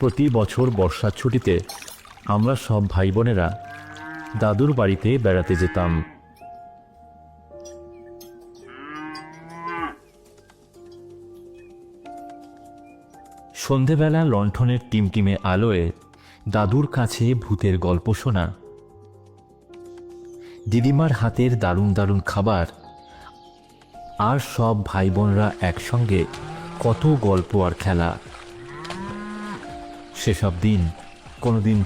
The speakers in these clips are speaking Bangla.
প্রতি বছর বর্ষার ছুটিতে আমরা সব ভাই বোনেরা দাদুর বাড়িতে বেড়াতে যেতাম। সন্ধেবেলা লণ্ঠনের টিমটিমে আলোয় দাদুর কাছে ভূতের গল্প শোনা, দিদিমার হাতের দারুণ দারুণ খাবার, আর সব ভাই বোনরা একসঙ্গে কত গল্প আর খেলা। সেসব দিন কোনোদিন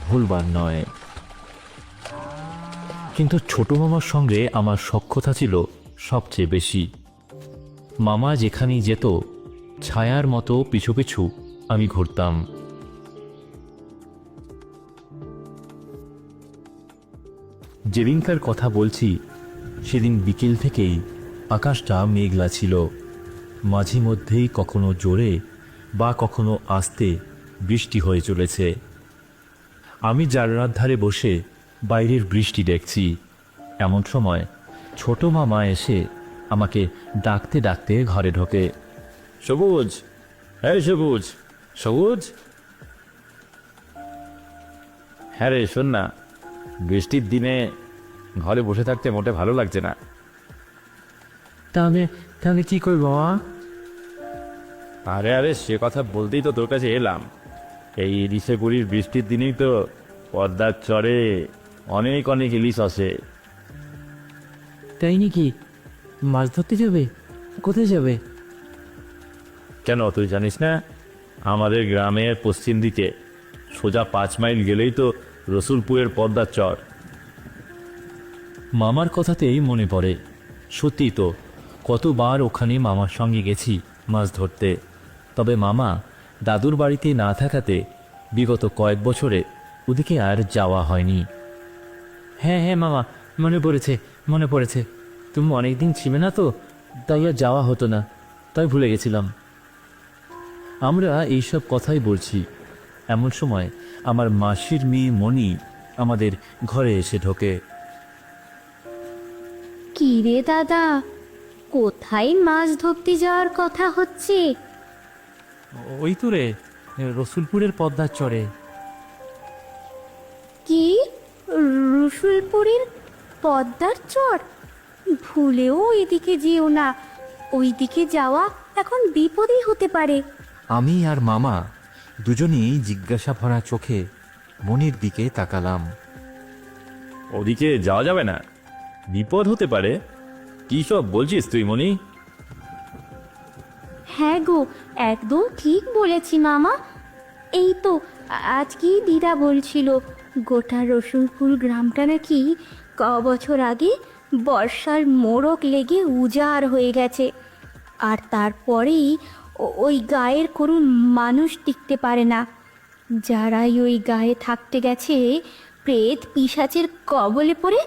ভুলবার নয়। কিন্তু ছোট মামার সঙ্গে আমার সখ্যতা ছিল সবচেয়ে বেশি। মামা যেখানেই যেত ছায়ার মতো পিছু পিছু আমি ঘুরতাম। যেদিনকার কথা বলছি সেদিন বিকেল থেকেই আকাশটা মেঘলা ছিল। মাঝে মধ্যেই কখনো জোরে বা কখনো আস্তে বৃষ্টি হয়ে চলেছে। আমি জানলার ধারে বসে বাইরের বৃষ্টি দেখছি। এমন সময় ছোট মামা এসে আমাকে ডাকতে ডাকতে ঘরে ঢোকে। সবুজ, হ্যাঁ সবুজ, সবুজ। হ্যাঁ রে, শোন না, বৃষ্টির দিনে ঘরে বসে থাকতে মোটে ভালো লাগছে না। তাহলে তাহলে কি করবো বাবা? আরে আরে, সে কথা বলতেই তো তোর কাছে এলাম। এই ইলিশে পুরীর বৃষ্টির দিনেই তো পদ্মার চরে অনেক অনেক ইলিশ আসে। তাই নাকি? মাছ ধরতে যাবে? কোথায় যাবে? কেন, তুই জানিস না? আমাদের গ্রামের পশ্চিম দিকে সোজা 5 মাইল গেলেই তো রসুলপুরের পদ্মার চর। মামার কথাতেই মনে পড়ে, সত্যি তো কতবার ওখানে মামার সঙ্গে গেছি মাছ ধরতে। তবে মামা দাদুর বাড়িতে না থাকাতে বিগত কয়েক বছরে ওদিকে আর যাওয়া হয়নি। হ্যাঁ হ্যাঁ মামা, মনে পড়েছে মনে পড়েছে। তুমি অনেকদিন ছিলে না তো, তাই আর যাওয়া হতো না, তাই ভুলে গেছিলাম। আমরা এইসব কথাই বলছি, এমন সময় আমার মাসির মেয়ে মণি আমাদের ঘরে এসে ঢোকে। কি রে দাদা, কোথায় মাছ ধরতে যাওয়ার কথা হচ্ছে? ওই তো রে, রসুলপুরের পদ্মার চরে। কি, রসুলপুরের পদ্মার চর? ভুলেও এদিকে যেও না, ওইদিকে যাওয়া এখন বিপদই হতে পারে। আমি আর মামা দুজনেই জিজ্ঞাসা ভরা চোখে মনির দিকে তাকালাম। ওদিকে যাওয়া যাবে না? বিপদ হতে পারে? কি সব বলছিস তুই মনি? হ্যাঁ গো, একদম ঠিক বলেছি মামা। এই তো আজকেই দিদা বলছিল গোটা রসুলপুর গ্রামটা নাকি বছর আগে বর্ষার মোড়ক লেগে উজাড় হয়ে গেছে। আর তারপরেই ওই গায়ের করুণ মানুষ টিকতে পারে না। যারাই ওই গায়ে থাকতে গেছে প্রেত পিশাচের কবলে পড়ে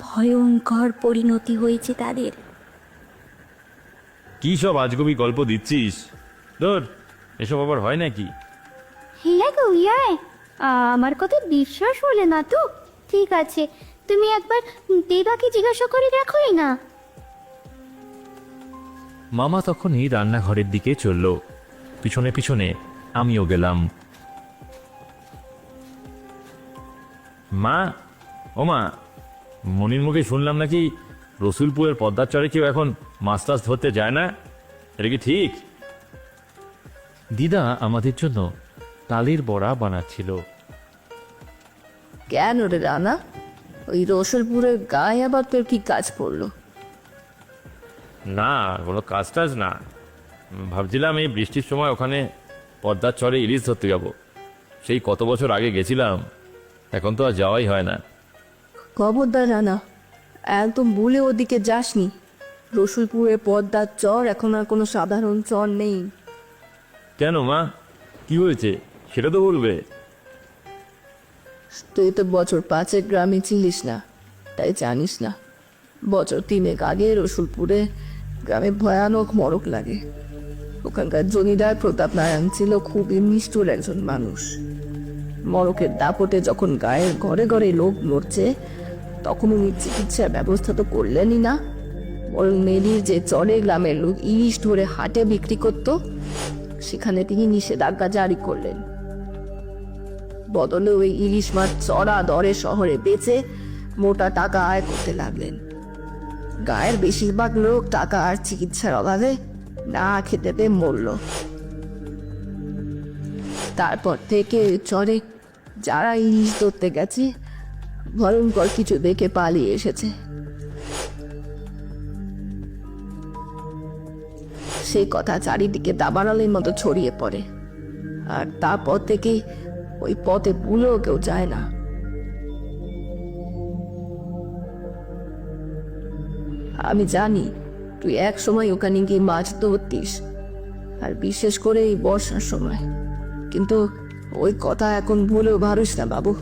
ভয়ঙ্কর পরিণতি হয়েছে তাদের। কি সব আজগুবি গল্প দিচ্ছিস? ধর, এসব আবার হয় নাকি? হ্যাঁ গো ইয়ায়, আমার কথা বিশ্বাস হলে না তো? ঠিক আছে, তুমি একবার দিদাকে জিজ্ঞাসা করে দেখোই না। মামা তখনই রান্নাঘরের দিকে চলল, পিছনে পিছনে আমিও গেলাম। মা, ও মা, মনির মুখে শুনলাম নাকি রসুলপুরের পদ্মার চরে কেউ এখন মাছ টাছ ধরতে যায় না, এটা কি ঠিক? দিদা আমাদের জন্য তালের বড়া বানাচ্ছিল। কেন রে রানা, ওই রসুলপুরের গায়ে আবার তোর কি কাজ পড়লো? না, কোনো কাজ টাজ না, ভাবছিলাম এই বৃষ্টির সময় ওখানে পদ্মার চরে ইলিশ ধরতে যাব। সেই কত বছর আগে গেছিলাম, এখন তো আর যাওয়াই হয় না। খবরদার রানা, একদম ভুলে ওদিকে যাসনি। রসুলপুরের পদ্মার চর এখন আর কোনো সাধারণ চর নেই। কেন মা, কি হয়েছে সেটা তো বলবে। তুই তো বছর 5 গ্রামে ছিলিস না, তাই জানিস না। বছর 3 আগে রসুলপুরে গ্রামে ভয়ানক মরক লাগে। ওখানকার জমিদার প্রতাপ নারায়ণ ছিল খুবই নিষ্ঠুর একজন মানুষ। মরকের দাপটে যখন গায়ের ঘরে ঘরে লোক মরছে, তখন উনি চিকিৎসার ব্যবস্থা তো করলেনই না, বরং মেদির যে চরে গ্রামের লোক ইলিশ ধরে হাটে বিক্রি করত, সেখানে তিনি নিষেধাজ্ঞা জারি করলেন। বদলে ওই ইলিশ মাছ চড়া দরে শহরে বেচে মোটা টাকা আয় করতে লাগলেন। গায়ের বেশিরভাগ লোক টাকা আর চিকিৎসার অভাবে না খেতে পেয়ে মরল। তারপর থেকে চরে যারা ইলিশ ধরতে গেছে ভয়ঙ্কর কিছু দেখে পালিয়ে এসেছে। সেই কথা চারিদিকে দাবানলের মতো ছড়িয়ে পড়ে, আর তারপর থেকে ওই পথে ভুলেও কেউ যায় না। আমি জানি তুই এক সময় ওখানে গিয়ে মাছ ধরতিস, আর বিশেষ করে এই বর্ষার সময়, কিন্তু ওই কথা এখন ভুলেও ভাবিস না বাবু।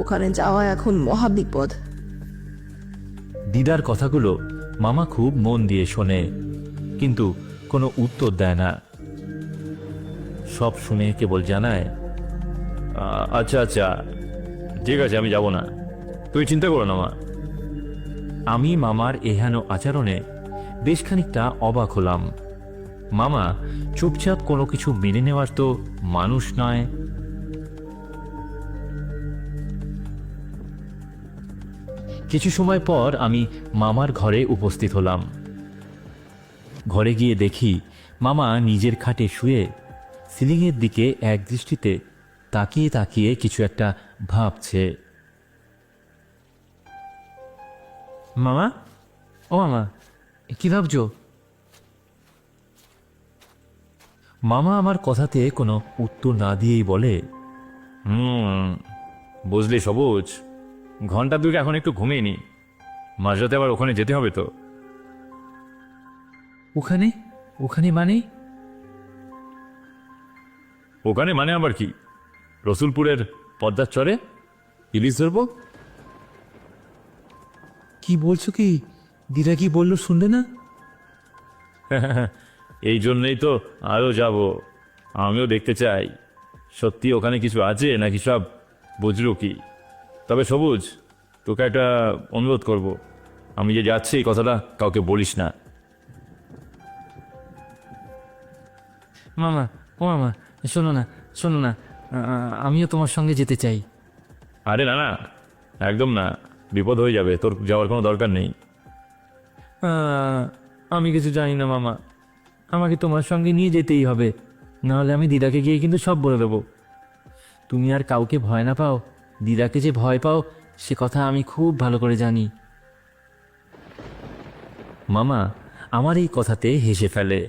ওখানে যাওয়া এখন মহাবিপদ। দিদার কথাগুলো মামা খুব মন দিয়ে শোনে, কিন্তু কোনো উত্তর দেয় না। সব শুনে কেবল জানায়, আচ্ছা আচ্ছা ঠিক আছে, আমি যাব না, তুই চিন্তা করো না মা। আমি মামার এহেন আচরণে বেশ খানিকটা অবাক হলাম। মামা চুপচাপ কোনো কিছু মেনে নেওয়ার তো মানুষ নয়। কিছু সময় পর আমি মামার ঘরে উপস্থিত হলাম। ঘরে গিয়ে দেখি মামা নিজের খাটে শুয়ে সিলিংয়ের দিকে এক দৃষ্টিতে তাকিয়ে তাকিয়ে কিছু একটা ভাবছে। মামা, ও মামা, কি ভাবছো? মামা আমার কথাতে কোনো উত্তর না দিয়েই বলে, বুঝলি সবুজ, ঘন্টা দুই এখন একটু ঘুমিয়ে নি, মাঝরাতে আবার ওখানে যেতে হবে তো। ওখানে ওখানে মানে? ওখানে মানে আবার কি? রসুলপুরের পদ্মার চরে ইলিশ ধরবো। কি বলছো কি? দিদা কি বললো শুনলে না? এই জন্যই তো আরও যাব, আমিও দেখতে চাই সত্যি ওখানে কিছু আছে নাকি সব বুঝলো কি। তবে সবুজ, তোকে একটা অনুরোধ করব, আমি যে যাচ্ছি এই কথাটা কাউকে বলিস না। মামা, ও মামা, শোনো না, শোনো না, আমিও তোমার সঙ্গে যেতে চাই। আরে না না, একদম না, বিপদ হয়ে যাবে, তোর যাওয়ার কোনো দরকার নেই। আমি কিছু জানি না মামা, আমাকে তোমার সঙ্গে নিয়ে যেতেই হবে, নাহলে আমি দিদাকে গিয়ে কিন্তু সব বলে দেবো। তুমি আর কাউকে ভয় না পাও, দিদাকে যে ভয় পাও সে কথা আমি খুব ভালো করে জানি। মামা আমার এই কথাতে হেসে ফেলে।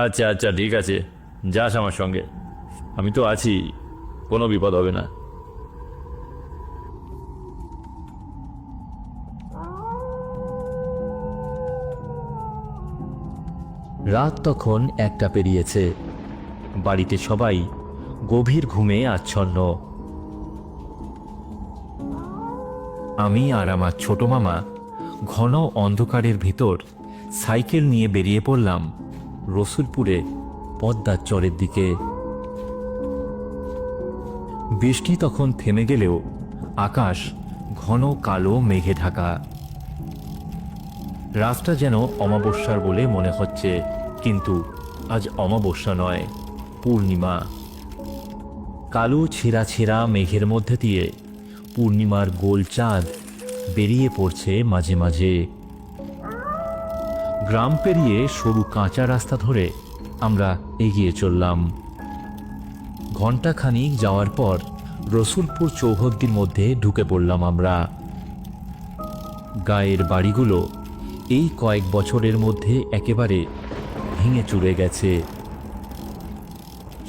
আচ্ছা আচ্ছা ঠিক আছে, যাস আমার সঙ্গে, আমি তো আছি, কোনো বিপদ হবে না। রাত তখন 1টা পেরিয়েছে। বাড়িতে সবাই গভীর ঘুমে আচ্ছন্ন। আমি আর আমার ছোট মামা ঘন অন্ধকারের ভিতর সাইকেল নিয়ে বেরিয়ে পড়লাম রসুলপুরে পদ্মার চরের দিকে। বৃষ্টি তখন থেমে গেলেও আকাশ ঘন কালো মেঘে ঢাকা। রাতটা যেন অমাবস্যার বলে মনে হচ্ছে, কিন্তু আজ অমাবস্যা নয়, পূর্ণিমা। কালো ছেঁড়া ছেঁড়া মেঘের মধ্যে দিয়ে পূর্ণিমার গোল চাঁদ বেরিয়ে পড়ছে মাঝে মাঝে। গ্রাম পেরিয়ে সরু কাঁচা রাস্তা ধরে আমরা এগিয়ে চললাম। ঘণ্টাখানিক যাওয়ার পর রসুলপুর চৌহদ্দির মধ্যে ঢুকে পড়লাম আমরা। গায়ের বাড়িগুলো এই কয়েক বছরের মধ্যে একেবারে ভেঙে চুরে গেছে।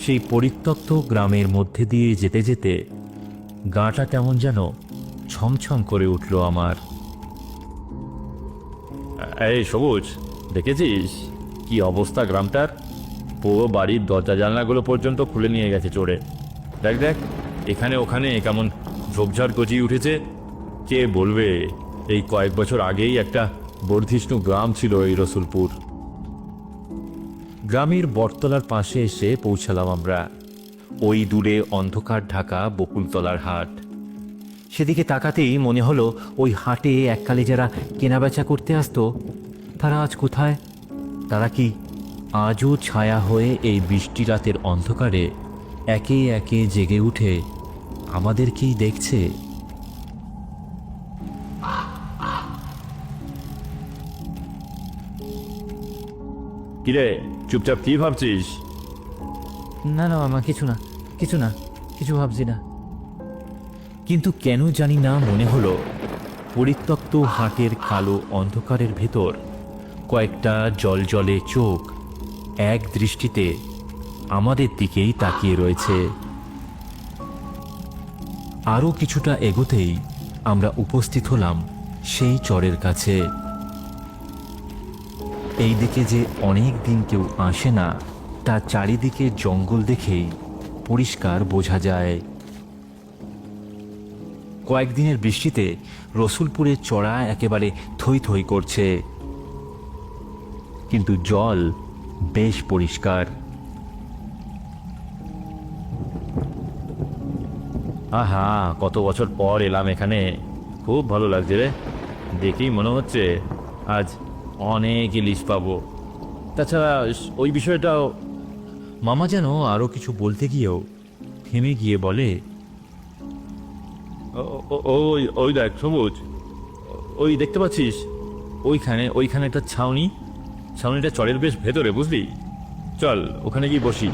সেই পরিত্যক্ত গ্রামের মধ্যে দিয়ে যেতে যেতে গাটা কেমন যেন ছমছম করে উঠল আমার। এই সবুজ, দেখেছিস কি অবস্থা গ্রামটার? পুরো বাড়ির দরজা জানলাগুলো পর্যন্ত খুলে নিয়ে গেছে চোরে। দেখ দেখ, এখানে ওখানে কেমন ঝোপঝাড় গজিয়ে উঠেছে। কে বলবে এই কয়েক বছর আগেই একটা বর্ধিষ্ণু গ্রাম ছিল এই রসুলপুর। গ্রামের বটতলার পাশে এসে পৌঁছালাম আমরা। ওই দূরে অন্ধকার ঢাকা বকুলতলার হাট। সেদিকে তাকাতেই মনে হলো ওই হাটে এককালে যারা কেনাবেচা করতে আসতো তারা আজ কোথায়? তারা কি আজও ছায়া হয়ে এই বৃষ্টি রাতের অন্ধকারে একে একে জেগে উঠে আমাদেরকেই দেখছে। কিরে, চুপচাপ কি ভাবছিস? না না মামা, কিছু না, কিছু না, কিছু ভাবছি না। কিন্তু কেন জানি না মনে হলো পরিত্যক্ত হাটের কালো অন্ধকারের ভেতর কয়েকটা জলজলে চোখ এক দৃষ্টিতে আমাদের দিকেই তাকিয়ে রয়েছে। আরও কিছুটা এগোতেই আমরা উপস্থিত হলাম সেই চরের কাছে। এই দিকে যে অনেক দিন কেউ আসে না, তার চারিদিকে জঙ্গল দেখেই পরিষ্কার বোঝা যায়। কয়েকদিনের বৃষ্টিতে রসুলপুরের চড়া একেবারে থই থই করছে, কিন্তু জল বেশ পরিষ্কার। আহা, কত বছর পর এলাম এখানে, খুব ভালো লাগছে রে। দেখেই মনে হচ্ছে আজ অনেক ইলিশ পাবো। তাছাড়া ওই বিষয়টাও। মামা যেন আরো কিছু বলতে গিয়েও থেমে গিয়ে বলে, ওই ওই দেখ সবুজ, ওই দেখতে পাচ্ছিস ওইখানে একটা ছাউনিটা চরের বেশ ভেতরে, বুঝলি? চল ওখানে গিয়ে বসি।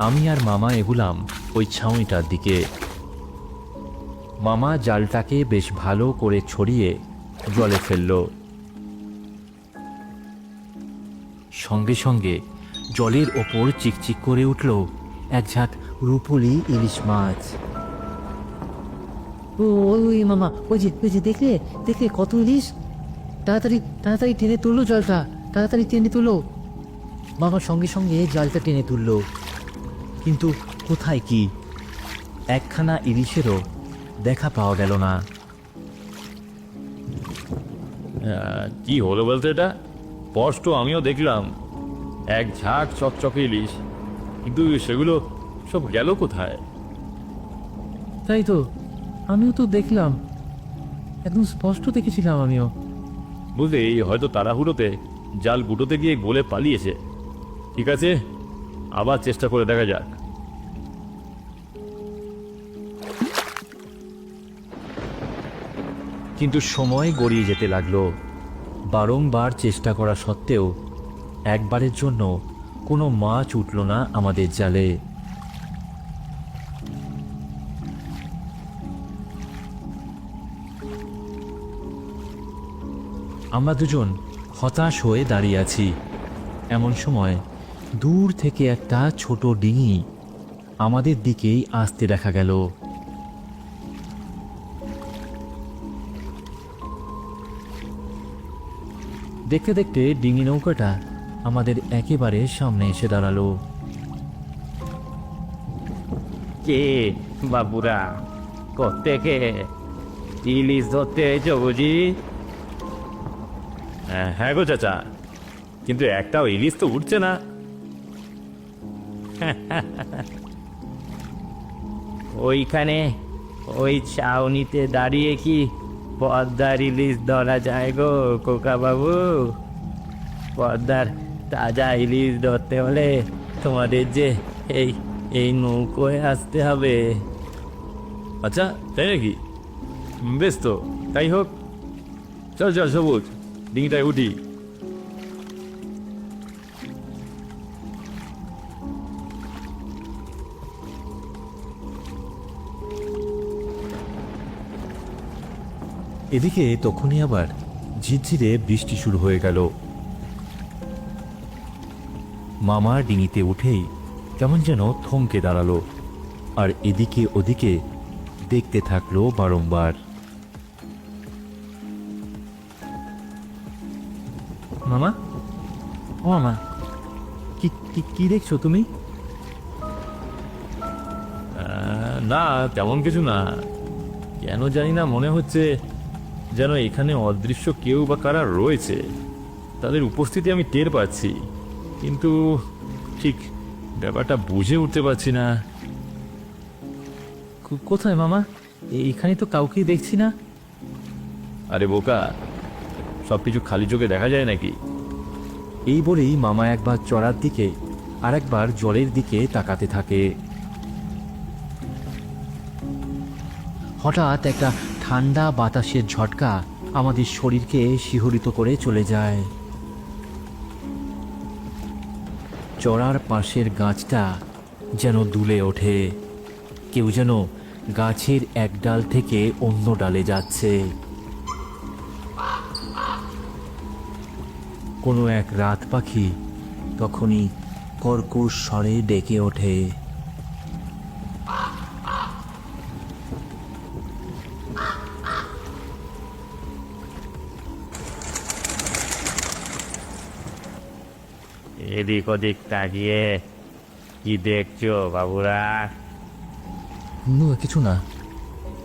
আমি আর মামা এগুলাম ওই ছাউনিটার দিকে। মামা জালটাকে বেশ ভালো করে ছড়িয়ে জলে ফেলল। সঙ্গে সঙ্গে জলের ওপর চিকচিক করে উঠল এক ঝাঁক রূপলি ইলিশ মাছ। ও ওই মামা, ওই যে দেখলে দেখলে কত ইলিশ! তাড়াতাড়ি তাড়াতাড়ি টেনে তুললো জলটা, তাড়াতাড়ি টেনে তুলো। মামা সঙ্গে সঙ্গে জালটা টেনে তুললো, কিন্তু কোথায় কি একখানা ইলিশেরও দেখা পাওয়া গেল না। কি হলো বলতে, এটা স্পষ্ট আমিও দেখলাম এক ঝাঁক চকচকে ইলিশ, কিন্তু সেগুলো সব গেল কোথায়? তাই তো, আমিও তো দেখলাম, একদম স্পষ্ট দেখেছিলাম আমিও। বুঝলি, হয়তো তাড়াহুড়োতে জাল গুটোতে গিয়ে গলে পালিয়েছে। ঠিক আছে, আবার চেষ্টা করে দেখা যাক। কিন্তু সময় গড়িয়ে যেতে লাগলো। বারংবার চেষ্টা করা সত্ত্বেও একবারের জন্য কোনো মাছ উঠল না আমাদের জালে। আমরা দুজন হতাশ হয়ে দাঁড়িয়ে আছি। এমন সময় দূর থেকে একটা ছোট ডিঙি আমাদের দিকেই আসতে দেখা গেল। দেখতে দেখতে ডিঙি নৌকাটা আমাদের একেবারে সামনে এসে দাঁড়ালো। কে বাবুরা, কোত্থেকে ইলিশ ধরতে এসো বুঝি? হ্যাঁ গো চাচা, কিন্তু একটাও ইলিশ তো উঠছে না। ওইখানে ওই ছাউনিতে দাঁড়িয়ে কি পদ্মার ইলিশ ধরা যায় গো খোকা বাবু? পদ্মার তাজা ইলিশ ধরতে হলে তোমাদের যে এই এই নৌকোয় আসতে হবে। আচ্ছা, তাই নাকি? বেশ, তো তাই হোক। চল চল সবুজ, ডিঙিটায় উঠি। এদিকে তখনই আবার ঝিরঝিরে বৃষ্টি শুরু হয়ে গেল। মামা ডিঙিতে উঠেই কেমন যেন থমকে দাঁড়ালো, আর এদিকে ওদিকে দেখতে থাকলো বারংবার। মামা, ও মামা, কি কি কি দেখছো তুমি? না, তেমন কিছু না। কেন জানি না মনে হচ্ছে যেন এখানে অদৃশ্য কেউ বা কারা রয়েছে। তাদের উপস্থিতি আমি টের পাচ্ছি, কিন্তু ঠিক ব্যাপারটা বুঝে উঠতে পারছি না। কোথায় মামা? এইখানে তো কাউকেই দেখছি না। আরে বোকা, সব কিছু খালি চোখে দেখা যায় নাকি? এই বলেই মামা একবার চড়ার দিকে আরেকবার জলের দিকে তাকাতে থাকে। হঠাৎ একটা ঠান্ডা বাতাসের ঝটকা আমাদের শরীরকে শিহরিত করে চলে যায়। চড়ার পাশের গাছটা যেন দুলে ওঠে, কেউ যেন গাছের এক ডাল থেকে অন্য ডালে যাচ্ছে। কোনো এক রাত পাখি তখনই কর্কশ স্বরে ডেকে ওঠে। এদিক ওদিক তাকিয়ে কি দেখছো বাবুরা? কিছু না,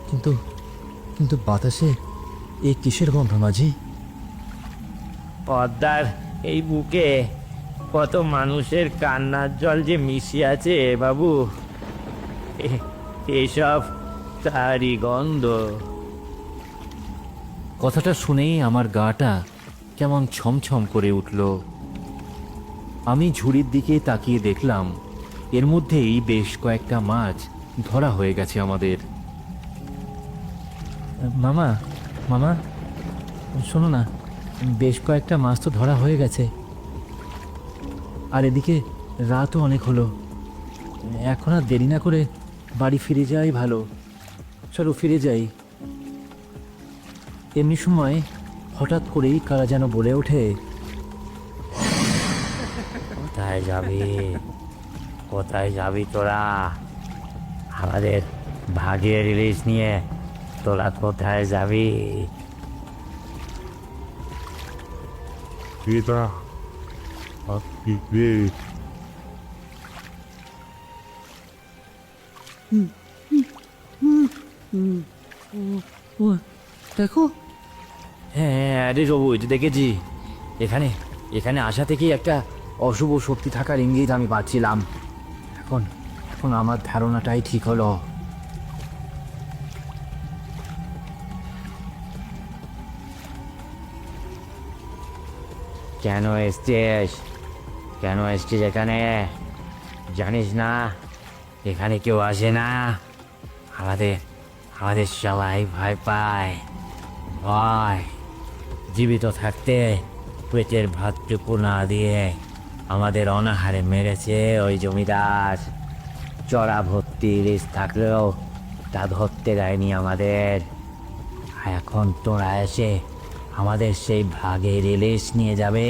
কিন্তু কিন্তু বাতাসে এ কিসের গন্ধ মাঝি? পদ্মার এই বুকে কত মানুষের কান্নার জল যে মিশিয়ে আছে বাবু, এসব তারই গন্ধ। কথাটা শুনেই আমার গাটা কেমন ছমছম করে উঠল। আমি ঝুড়ির দিকে তাকিয়ে দেখলাম এর মধ্যেই বেশ কয়েকটা মাছ ধরা হয়ে গেছে আমাদের। মামা মামা শোনো না, বেশ কয়েকটা মাছ তো ধরা হয়ে গেছে, আর এদিকে রাতও অনেক হলো। এখন আর দেরি না করে বাড়ি ফিরে যাই ভালো। চলো ফিরে যাই। এমনি সময় হঠাৎ করেই কারা যেন বলে ওঠে, কোথায় যাবি, কোথায় যাবি তোরা? আমাদের ভাগের ইলিশ নিয়ে তোরা কোথায় যাবি? এটা আপনি রে? দেখো, হ্যাঁ আরে রবু, এটা দেখেছি। এখানে এখানে আসা থেকেই একটা অশুভ শক্তি থাকার ইঙ্গিত আমি পাচ্ছিলাম। এখন এখন আমার ধারণাটাই ঠিক হলো। কেন এসছিস, কেন এসছিস এখানে? জানিস না এখানে কেউ আসে না? আমাদের আমাদের সবাই ভয় পায়। ভয় জীবিত থাকতে পেটের ভাতটুকু না দিয়ে আমাদের অনাহারে মেরেছে ওই জমিদার। চড়া ভর্তি ইলিশ থাকলেও তা ধরতে দেয়নি আমাদের। আর এখন তোরা এসে আমাদের সেই ভাগের ইলিশ নিয়ে যাবে?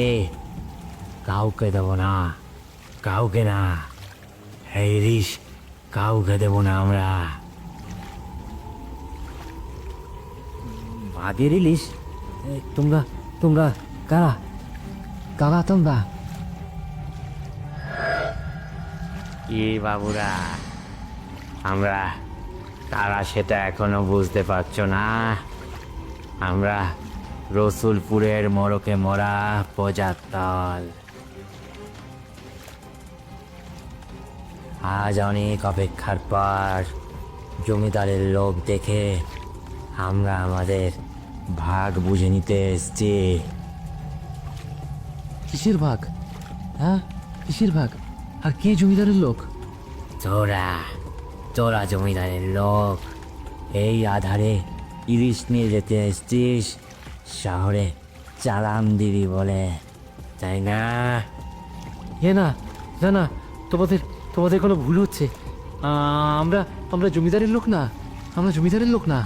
কাউকে দেব না, কাউকে না। এই ইলিশ কাউকে দেব না আমরা। ভাগের ইলিশ? তোমরা তোমরা কারা, কারা তোমরা? কি বাবুরা, আমরা কারা সেটা এখনো বুঝতে পারছো না? আমরা রসুলপুরের মরকে মরা প্রজার দল। আজ অনেক অপেক্ষার পর জমিদারের লোভ দেখে আমরা আমাদের ভাগ বুঝে নিতে এসছি। কিসের ভাগ? হ্যাঁ, কিসের ভাগ? আর কে জমিদারের লোক? তোরা তোরা জমিদারের লোক। এই আধারে ইলিশ নিয়ে যেতে এসছিস শহরে চালান দিবি বলে, তাই না? এ না, না না, তোমাদের তোমাদের কোনো ভুল হচ্ছে। আমরা আমরা জমিদারের লোক না, আমরা জমিদারের লোক না।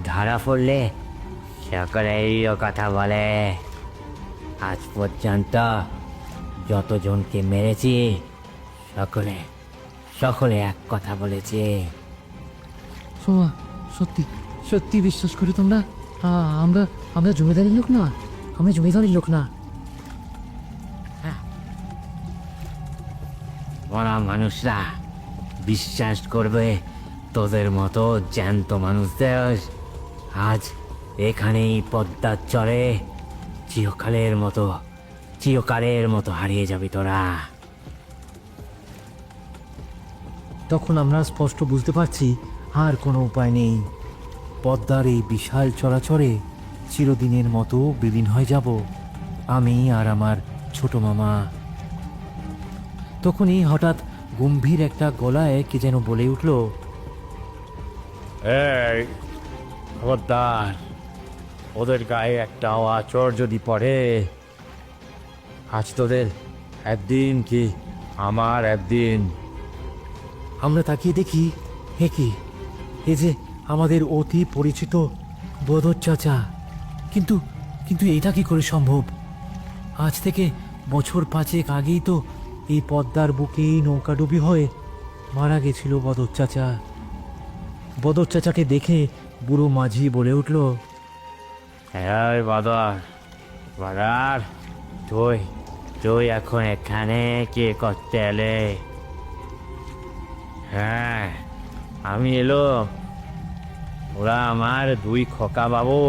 ধরা পড়লে সকলেই ও কথা বলে। আজ পর্যন্ত যতজনকে মেরেছি সকলে সকলে এক কথা বলেছে। সোমা, সত্যি সত্যি বিশ্বাস করি তোমরা? আমরা আমরা জমিদারের লোক না, আমরা জমিদারের লোক না। মরা মানুষরা বিশ্বাস করবে তোদের মতো জ্যান্ত মানুষদের? আজ এখানেই পদ্মার চরে চিরকালের মতো হারিয়ে যাবি তোরা। তখন আমরা স্পষ্ট বুঝতে পারছি আর কোনো উপায় নেই। পদ্মার এই বিশাল চরাচরে চিরদিনের মতো বিলীন হয়ে যাব, আমি আর আমার ছোট মামা। তখনই হঠাৎ গম্ভীর একটা গলায় কে যেন বলে উঠল, এই খবরদার, ওদের গায়ে একটা আচর যদি পড়ে, আজ তোদের একদিন কি আমার একদিন। আমরা তাকিয়ে দেখি, হে কি, এ যে আমাদের অতি পরিচিত বদর চাচা। কিন্তু কিন্তু এটা কি করে সম্ভব? আজ থেকে বছর 5 আগেই তো এই পদ্মার বুকেই নৌকাডুবি হয়ে মারা গেছিল বদর চাচা। বদর চাচাকে দেখে বুড়ো মাঝি বলে উঠল, হ্যাঁ বাদর, বাদার, তুই তুই এখন এখানে কি করতে এলে? হ্যাঁ, আমি এলাম। ওরা আমার 2 খোকা বাবু।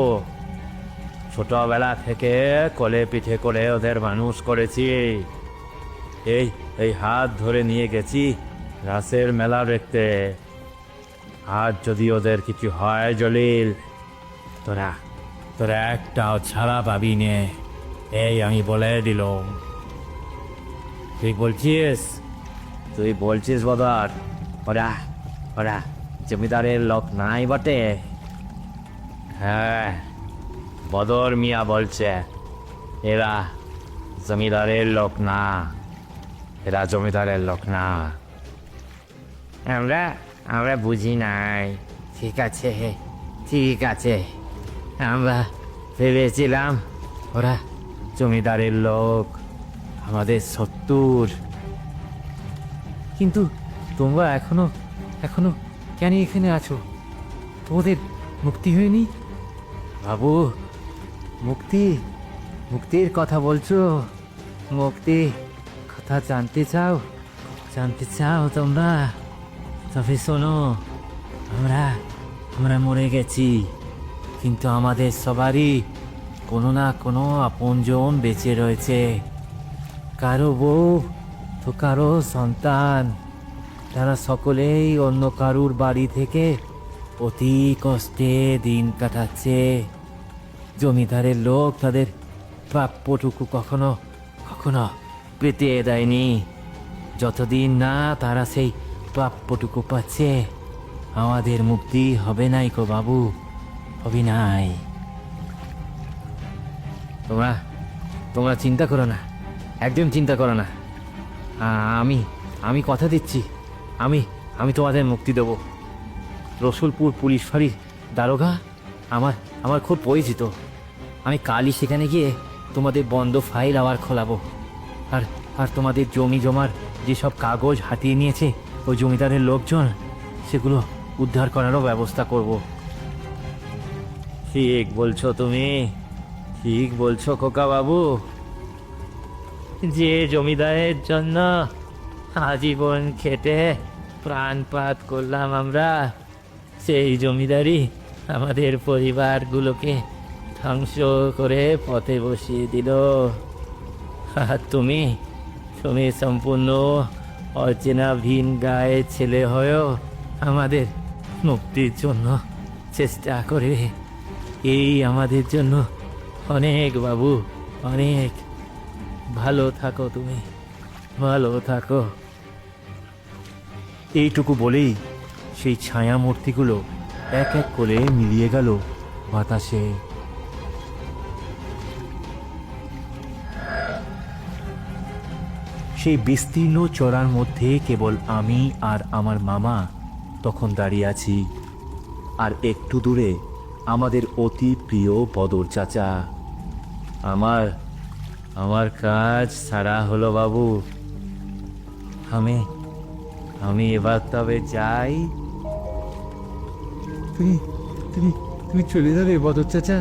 ছোটবেলা থেকে কোলে পিঠে করে ওদের মানুষ করেছি। এই এই হাত ধরে নিয়ে গেছি রাসের মেলা দেখতে। আজ যদি ওদের কিছু হয় জলিল, তোরা তোরা একটাও ছাড়া পাবি নে, এই আমি বলে দিলাম। তুই বলছিস বদর, ওরা ওরা জমিদারের লোক নাই বটে? হ্যাঁ, বদর মিয়া বলছে এরা জমিদারের লোক না, এরা জমিদারের লোক না। আমরা আমরা বুঝি নাই। ঠিক আছে, ঠিক আছে, আমরা ভেবেছিলাম ওরা জমিদারের লোক, আমাদের শত্রুর। কিন্তু তোমরা এখনো এখনো কেন এখানে আছো? তোমাদের মুক্তি হয়নি? বাবু, মুক্তি, মুক্তির কথা বলছো? মুক্তি কথা জানতে চাও তোমরা? তবে শোনো, আমরা আমরা মরে গেছি, কিন্তু আমাদের সবারই কোনো না কোনো আপনজন বেঁচে রয়েছে। কারো বউ তো কারো সন্তান, তারা সকলেই অন্য কারুর বাড়ি থেকে অতি কষ্টে দিন কাটাচ্ছে। জমিদারের লোক তাদের প্রাপ্যটুকু কখনো কখনো পেতে দেয়নি। যতদিন না তারা সেই প্রাপ্যটুকু পাচ্ছে, আমাদের মুক্তি হবে নাই গো বাবু, হবে নাই। তোমরা তোমরা চিন্তা করো না, একদম চিন্তা করো না। আমি কথা দিচ্ছি, আমি তোমাদের মুক্তি দেব। রসুলপুর পুলিশ ফাঁড়ির দারোগা আমার খুব পরিচিত। আমি কালই সেখানে গিয়ে তোমাদের বন্ধ ফাইল আবার খোলাবো। আর আর তোমাদের জমি জমার যেসব কাগজ হাতিয়ে নিয়েছে ওই জমিদারের লোকজন, সেগুলো উদ্ধার করারও ব্যবস্থা করব। ঠিক বলছো তুমি, ঠিক বলছো খোকা বাবু। যে জমিদারের জন্য আজীবন খেটে প্রাণপাত করলাম আমরা, সেই জমিদারি আমাদের পরিবারগুলোকে ধ্বংস করে পথে বসিয়ে দিল। আর তুমি তুমি সম্পূর্ণ অচেনা ভিন গায়ের ছেলে হয়েও আমাদের মুক্তির জন্য চেষ্টা করে। এই আমাদের জন্য অনেক বাবু, অনেক। ভালো থাকো তুমি, ভালো থাকো। এইটুকু বলেই সেই ছায়া মূর্তিগুলো এক এক করে মিলিয়ে গেল বাতাসে। সেই বিস্তীর্ণ চড়ার মধ্যে কেবল আমি আর আমার মামা তখন দাঁড়িয়ে আছি। আর একটু দূরে আমাদের অতি প্রিয় বদর চাচা। আমার আমার কাজ সারা হলো বাবু। আমি এবার তবে যাই। তুমি তুমি তুমি চলে যাবে বদর চাচা?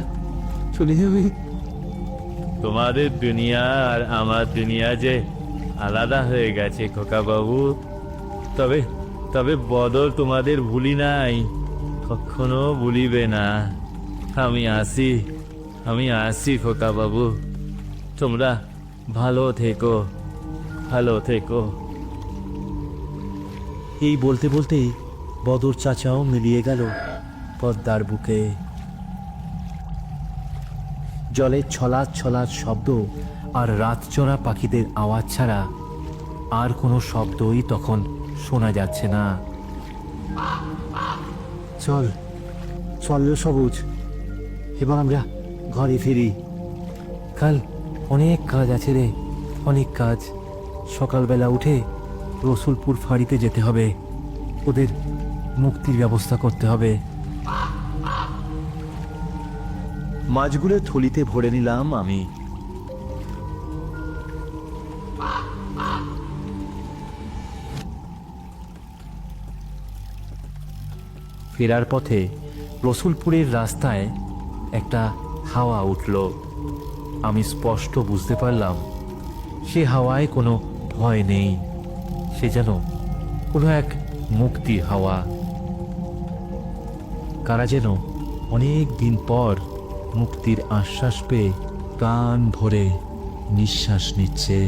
চলে যাবে? তোমাদের দুনিয়া আর আমার দুনিয়া যে আলাদা হয়ে গেছে খোকা বাবু। তবে তবে বদর তোমাদের ভুলি নাই, কখনো ভুলিবে না। আমি আসি খোকা বাবু। তোমরা ভালো থেকো, ভালো থেকো। এই বলতে বলতেই বদর চাচাও মিলিয়ে গেল পদ্মার বুকে। জলের ছলাৎ ছলাৎ শব্দ আর রাতচরা পাখিদের আওয়াজ ছাড়া আর কোনো শব্দই তখন শোনা যাচ্ছে না। চল চল রে সবুজ, এবার আমরা ঘরে ফিরি। কাল অনেক কাজ আছে রে, অনেক কাজ। সকালবেলা উঠে রসুলপুর ফাঁড়িতে যেতে হবে, ওদের মুক্তির ব্যবস্থা করতে হবে। মাছগুলো থলিতে ভরে নিলাম আমি। ফেরার পথে রসুলপুরের রাস্তায় একটা হাওয়া উঠল। আমি স্পষ্ট বুঝতে পারলাম সে হাওয়ায় কোনো ভয় নেই, সে যেন কোনো এক মুক্তির হাওয়া। কারা যেন অনেক দিন পর মুক্তির আশ্বাস পেয়ে প্রাণ ভরে নিঃশ্বাস নিচ্ছে।